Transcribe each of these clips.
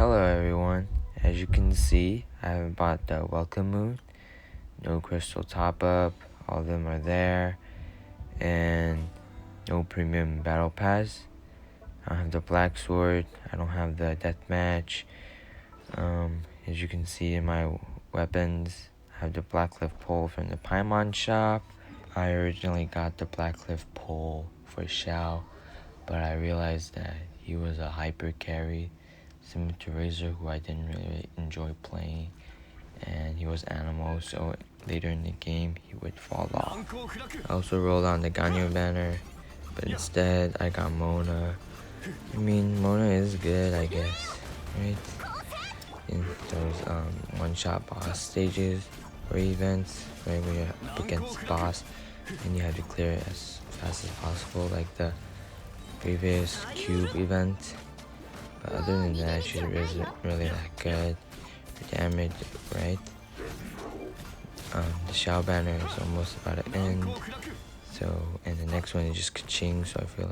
Hello everyone, as you can see, I have bought the welcome moon, no crystal top up, all of them are there, and no premium battle pass. I don't have the black sword, I don't have the deathmatch. As you can see in my weapons, I have the Blackcliff pole from the Paimon shop. I originally got the Blackcliff pole for Xiao, but I realized that he was a hyper carry, similar to Razor, who I didn't really enjoy playing, and he was animal, so later in the game he would fall off. I also rolled on the Ganyu banner, but instead I got Mona. I mean, Mona is good, I guess, right? In those one-shot boss stages or events, right, where you're up against the boss and you have to clear it as fast as possible, like the previous cube event. But other than that, she isn't really that good for damage, right? The Xiao banner is almost about to end, so, and the next one is just Keqing, so I feel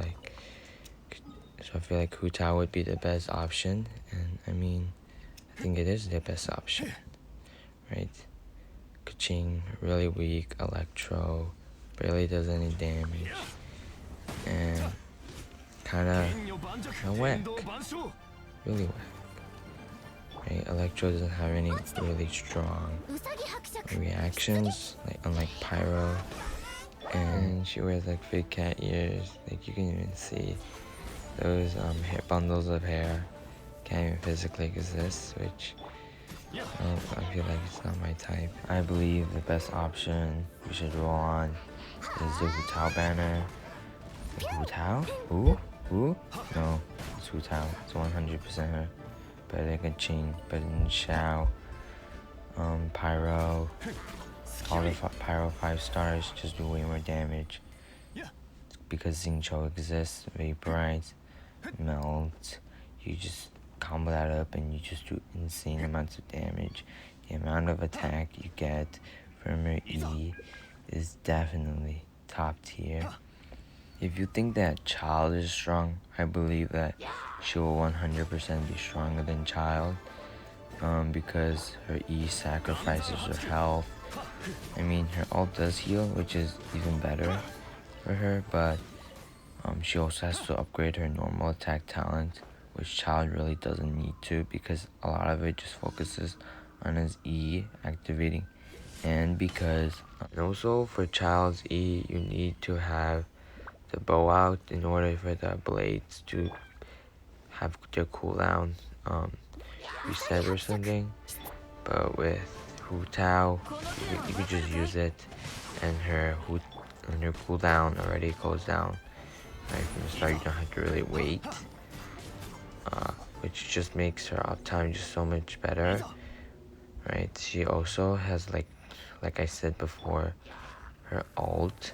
like Hu Tao would be the best option, and I mean, I think it is the best option, right? Keqing, really weak, Electro, barely does any damage, and kinda whack, really whack. Right? Electro doesn't have any really strong reactions, like unlike Pyro, and she wears like fake cat ears, like you can even see those hair bundles of hair can't even physically exist, which I feel like it's not my type. I believe the best option we should roll on is the Hu Tao banner. Hu Tao? Who? Who? No, it's Hu Tao. It's 100% her. Better than Keqing, better than Xiao, Pyro. All the Pyro 5 stars just do way more damage. Because Xingqiu exists, Vaporize, Melt, you just combo that up and you just do insane amounts of damage. The amount of attack you get from her E is definitely top tier. If you think that Child is strong, I believe that she will 100% be stronger than Child, because her E sacrifices her health. I mean, her ult does heal, which is even better for her, but she also has to upgrade her normal attack talent, which Child really doesn't need to, because a lot of it just focuses on his E activating, and also for Child's E, you need to have the bow out in order for the blades to have their cooldown reset or something. But with Hu Tao, you could just use it, and her cooldown already goes down right from the start. You don't have to really wait, which just makes her uptime just so much better, right? She also has, like I said before, her ult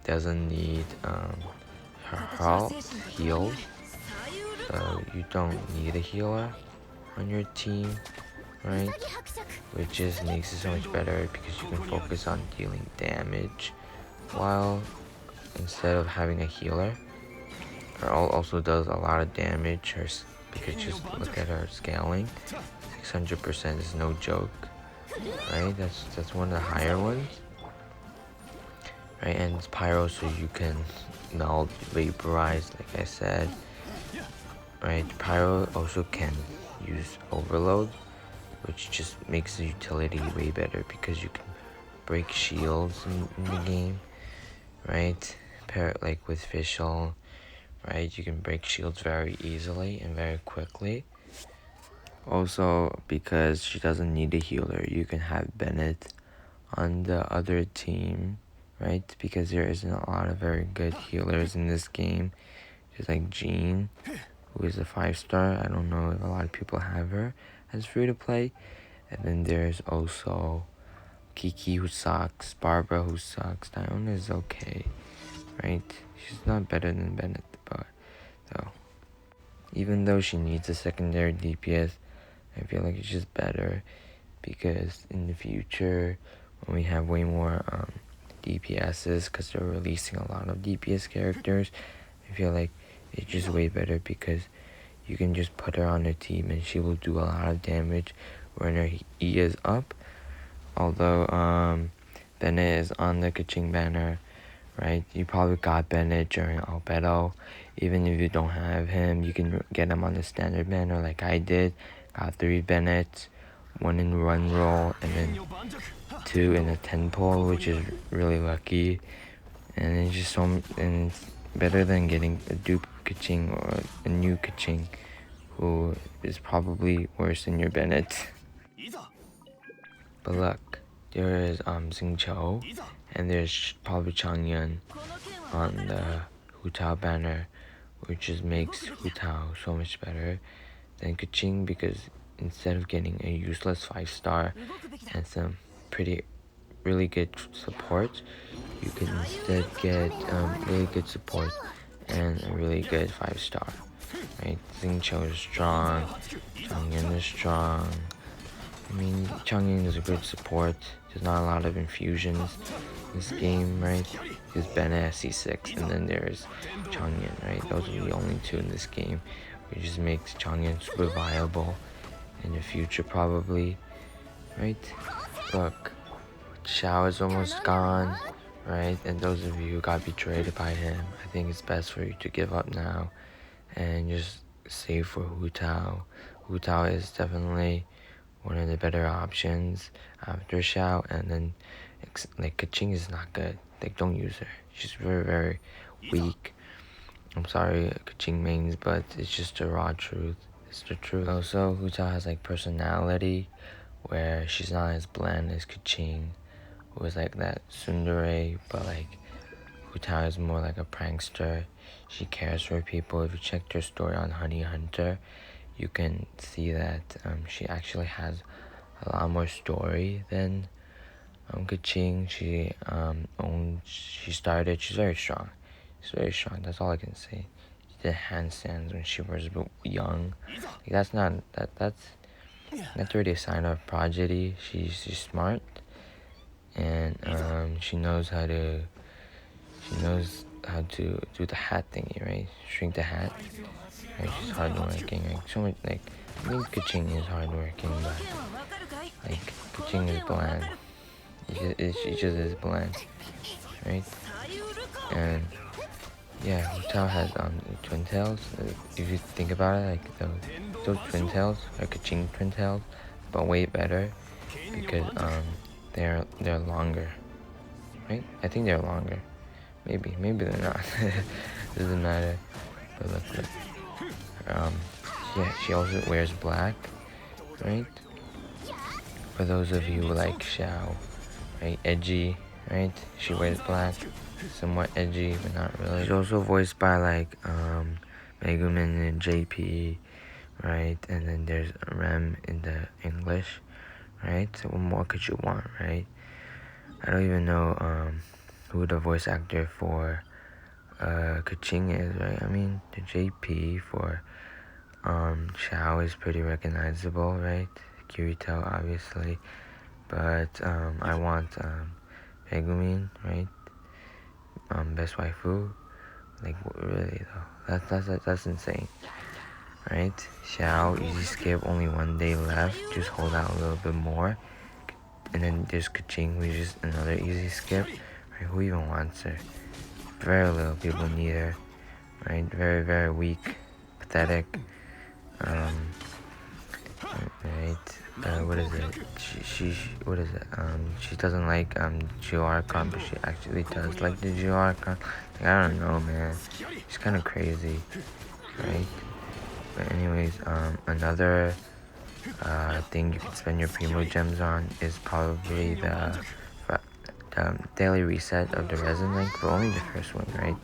doesn't need her health heal, so you don't need a healer on your team, right? Which just makes it so much better because you can focus on dealing damage while instead of having a healer. Her ult also does a lot of damage, because just look at her scaling. 600% is no joke, right? That's one of the higher ones, right? And it's Pyro, so you can melt, vaporize, like I said, right? Pyro also can use overload, which just makes the utility way better because you can break shields in the game, right? Like with Fischl, right? You can break shields very easily and very quickly. Also, because she doesn't need a healer, you can have Bennett on the other team, right? Because there isn't a lot of very good healers in this game. There's like Jean, who is a 5-star. I don't know if a lot of people have her as free to play. And then there's also Kiki, who sucks, Barbara, who sucks. Diona is okay, right? She's not better than Bennett, but though, even though she needs a secondary DPS, I feel like it's just better because in the future, when we have way more DPSs, because they're releasing a lot of DPS characters, I feel like it's just way better because you can just put her on the team and she will do a lot of damage when her E is up. Although Bennett is on the Keqing banner, right? You probably got Bennett during Albedo. Even if you don't have him, you can get him on the standard banner like I did. Got 3 Bennetts, 1 in run roll, and then 2 in a 10 pull, which is really lucky. And it's just and it's better than getting a dupe Keqing or a new Keqing, who is probably worse than your Bennett. But look, there is Xingqiu, and there's probably Changyun on the Hu Tao banner, which just makes Hu Tao so much better than Keqing, because instead of getting a useless 5-star and some really good support, you can instead get really good support and a really good 5-star. Right? Xingqiu is strong, Changyun is strong. I mean, Changyun is a good support. There's not a lot of infusions in this game, right? There's Bennett at C6, and then there's Changyun, right? Those are the only 2 in this game, which just makes Changyun super viable in the future, probably, right? Look, Xiao is almost gone, right? And those of you who got betrayed by him, I think it's best for you to give up now and just save for Hu Tao. Hu Tao is definitely one of the better options after Xiao, and then like Keqing is not good. Like, don't use her. She's very, very weak. I'm sorry, Keqing mains, but it's just the raw truth. It's the truth. Also, Hu Tao has like personality, where she's not as bland as Keqing, who is like that tsundere, but like Hu Tao is more like a prankster. She cares for people. If you check her story on Honey Hunter, you can see that she actually has a lot more story than Keqing. She's very strong. She's very strong. That's all I can say. She did handstands when she was young. Like, that's already a sign of prodigy. She's smart, and she knows how to do the hat thingy, right? Shrink the hat. Right? She's hardworking. Like, so much, like, I think Keqing is hardworking, but like Keqing is bland. She just is bland, right? And yeah, Hu Tao has twin tails. If you think about it, like those twin tails are Keqing twin tails, but way better because they're longer, right? I think they're longer. Maybe they're not. Doesn't matter. But look. Yeah, she also wears black, right? For those of you who like Xiao, right? Edgy, right? She wears black, somewhat edgy, but not really. She's also voiced by like Megumin and JP, right? And then there's Rem in the English, right? So what more could you want, right? I don't even know who the voice actor for Keqing is, right? I mean, the JP for Xiao is pretty recognizable, right? Kirito, obviously, but I want Megumin, right? Best waifu, like, really though, that's insane, right? Xiao, easy skip, only 1 day left, just hold out a little bit more, and then there's Keqing, which is another easy skip, right? Who even wants her? Very little people need her, right? Very, very weak, pathetic. Right, what is it? What is it? She doesn't like Geoarchon, but she actually does like the Geoarchon. Like, I don't know, man. She's kind of crazy, right? But anyways, another thing you can spend your Primo Gems on is probably the daily reset of the resin link, but only the first one, right?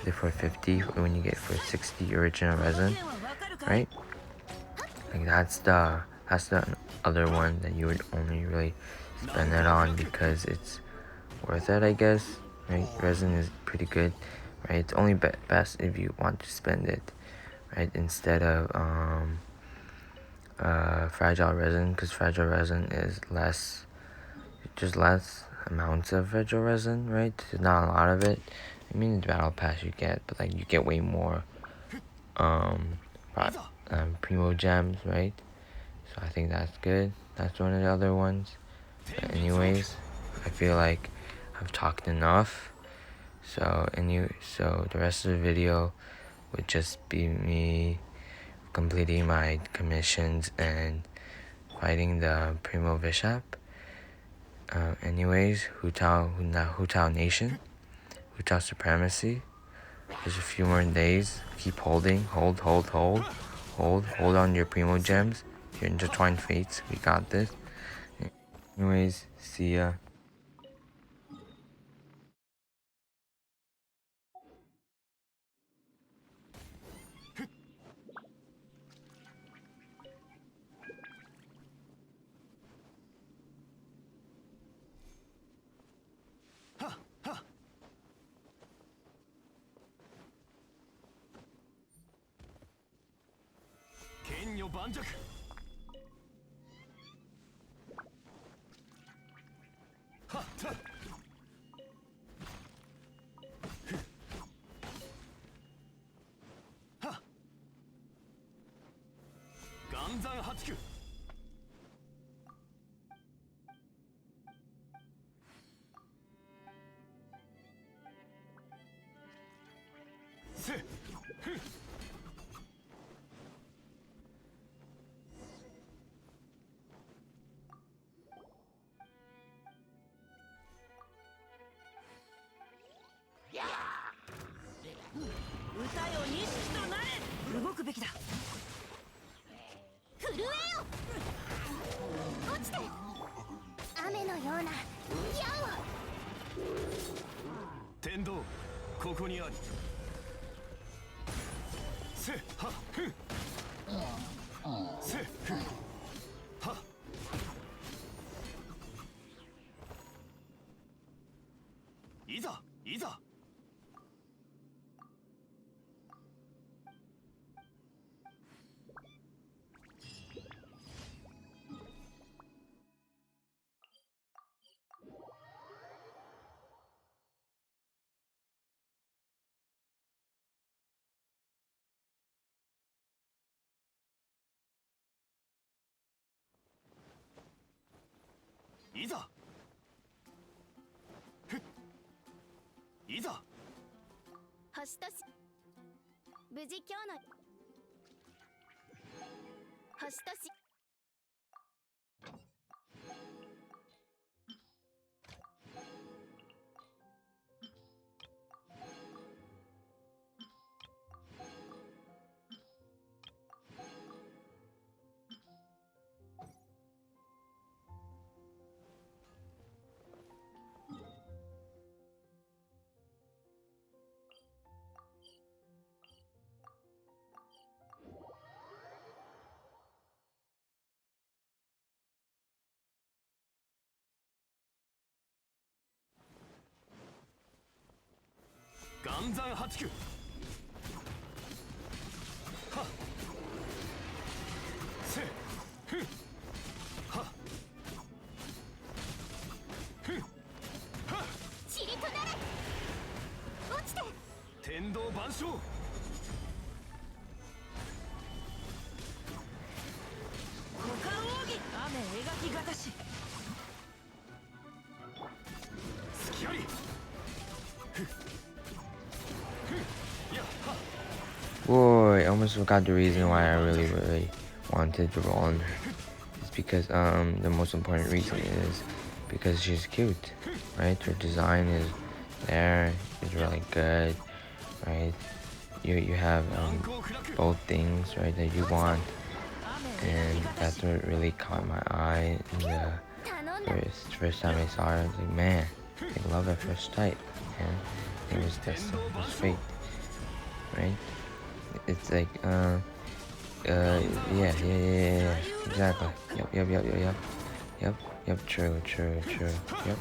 The 450 when you get 460 original resin, right? Like, that's the other one that you would only really spend that on because it's worth it, I guess, right? Resin is pretty good, right? It's only best if you want to spend it, right? Instead of fragile resin, because fragile resin is less amounts of fragile resin, right? There's not a lot of it. I mean, the battle pass you get, but like you get way more primo gems, right? So I think that's good. That's one of the other ones. But anyways, I feel like I've talked enough. So the rest of the video would just be me completing my commissions and fighting the Primo Bishop. Anyways, Hu Tao Nation, Hu Tao Supremacy. There's a few more days. Keep holding. Hold on your Primo Gems. Your intertwined fates. We got this. Anyways, see ya. Whoa, I almost forgot the reason why I really wanted to roll on her. It's because the most important reason is because she's cute, right? Her design is there, is really good, right? You have both things, right, that you want, and that's what really caught my eye in the first time I saw her. I was like, man, I love at first sight, man. It was destined, it was fate, right? It's like, yeah, exactly. Yep, true, yep.